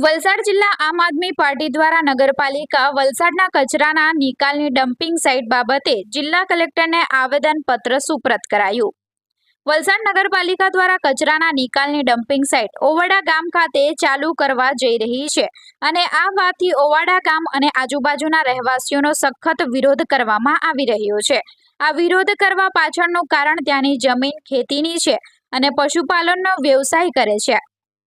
વલસાડ જિલ્લા આમ આદમી પાર્ટી દ્વારા નગરપાલિકા વલસાડના કચરાના નિકાલની ડમ્પિંગ સાઇટ બાબતે જિલ્લા કલેક્ટરને આવેદનપત્ર સુપ્રત કરાયું। વલસાડ નગરપાલિકા દ્વારા કચરાના નિકાલની ડમ્પિંગ સાઇટ ઓવાડા ગામ ખાતે ચાલુ કરવા જઈ રહી છે અને આ વાતથી ઓવાડા ગામ અને આજુબાજુના રહેવાસીઓનો સખત વિરોધ કરવામાં આવી રહ્યો છે। આ વિરોધ કરવા પાછળનું કારણ ત્યાંની જમીન ખેતીની છે અને પશુપાલનનો વ્યવસાય કરે છે।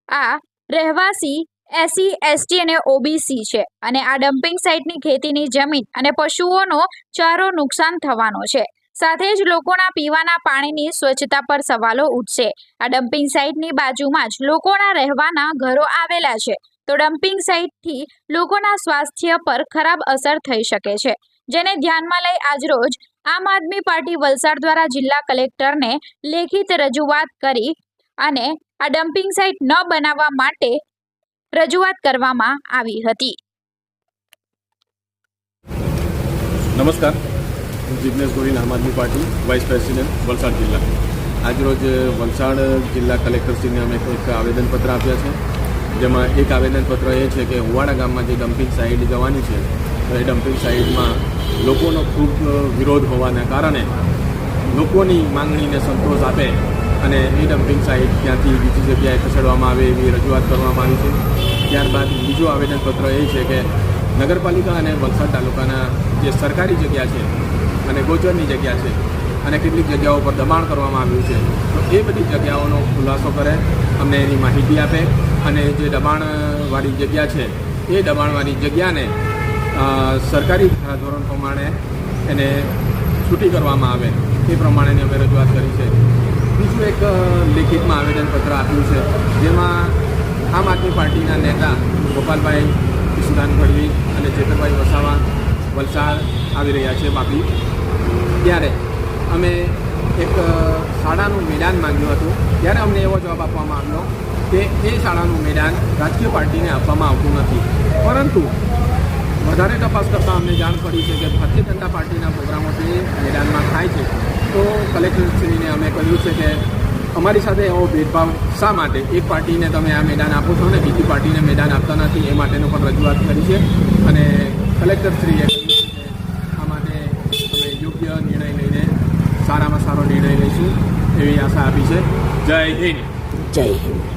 આ રહેવાસી એસસી, એસટી અને ઓબીસી છે અને આ ડમ્પિંગ સાઇટની ખેતીની જમીન અને પશુઓનો ચારો નુકસાન થવાનો છે। સાથે જ લોકોના પીવાના પાણીની સ્વચ્છતા પર સવાલો ઉઠશે। આ ડમ્પિંગ સાઇટની બાજુમાં જ લોકોના રહેવાના ઘરો આવેલા છે, તો ડમ્પિંગ સાઇટથી લોકોના સ્વાસ્થ્ય પર ખરાબ અસર થઈ શકે છે, જેને ધ્યાનમાં લઈ આજરોજ આમ આદમી પાર્ટી વલસાડ દ્વારા જિલ્લા કલેક્ટરને લેખિત રજૂઆત કરી અને આ ડમ્પિંગ સાઇટ ન બનાવવા માટે રજૂઆત કરવામાં આવી હતી। નમસ્કાર, હું જિગ્નેશ ગોહિલ, આમ આદમી પાર્ટી વાઇસ પ્રેસિડેન્ટ વલસાડ જિલ્લા। આજરોજ વલસાડ જિલ્લા કલેક્ટરશ્રીને અમે એક આવેદનપત્ર આપ્યા છે, જેમાં એક આવેદનપત્ર એ છે કે ઓવાડા ગામમાં જે ડમ્પિંગ સાઇટ જવાની છે, તો એ ડમ્પિંગ સાઇટમાં લોકોનો ખૂબ વિરોધ હોવાના કારણે લોકોની માંગણીને સંતોષ આપે અને એ ડમ્પિંગ સાઇટ ત્યાંથી બીજી જગ્યાએ ખસેડવામાં આવે એવી રજૂઆત કરવામાં આવી છે। ત્યારબાદ બીજું આવેદનપત્ર એ છે કે નગરપાલિકા અને વલસાડ તાલુકાના જે સરકારી જગ્યા છે અને ગોચરની જગ્યા છે અને કેટલીક જગ્યાઓ પર દબાણ કરવામાં આવ્યું છે, તો એ બધી જગ્યાઓનો ખુલાસો કરે, અમને એની માહિતી આપે અને જે દબાણવાળી જગ્યા છે એ દબાણવાળી જગ્યાને સરકારી ધોરણ પ્રમાણે એને છૂટી કરવામાં આવે એ પ્રમાણેની અમે રજૂઆત કરી છે। બીજું એક લેખિતમાં આવેદનપત્ર આપ્યું છે, જેમાં આમ આદમી પાર્ટીના નેતા ગોપાલભાઈ ઈસુદાન ગઢવી અને ચેતરભાઈ વસાવા વલસાડ આવી રહ્યા છે વાપી। ત્યારે અમે એક શાળાનું મેદાન માંગ્યું હતું, ત્યારે અમને એવો જવાબ આપવામાં આવ્યો કે એ શાળાનું મેદાન રાજકીય પાર્ટીને આપવામાં આવતું નથી, પરંતુ વધારે તપાસ કરતાં અમને જાણ પડી છે કે ભારતીય જનતા પાર્ટીના પ્રોગ્રામો તે મેદાનમાં થાય છે। તો કલેક્ટરશ્રીને અમે કહ્યું છે કે અમારી સાથે એવો ભેદભાવ શા માટે, એક પાર્ટીને તમે આ મેદાન આપો છો ને બીજી પાર્ટીને મેદાન આપતા નથી, એ માટેનો પણ રજૂઆત કરી છે અને કલેક્ટરશ્રીએ કહ્યું છે કે આ માટે અમે યોગ્ય નિર્ણય લઈને સારામાં સારો નિર્ણય લઈશું એવી આશા આપી છે। જય હિન્દ। જય હિન્દ।